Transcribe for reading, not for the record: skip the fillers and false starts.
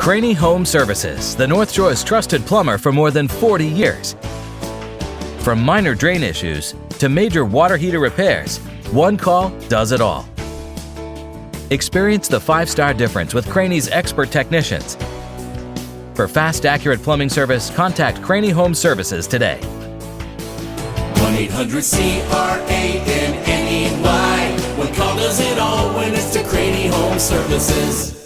Cranney Home Services, the North Shore's trusted plumber for more than 40 years. From minor drain issues to major water heater repairs, one call does it all. Experience the 5-star difference with Cranney's expert technicians. For fast, accurate plumbing service, contact Cranney Home Services today. 1-800-CRANNEY. One call does it all when it's to Cranney Home Services.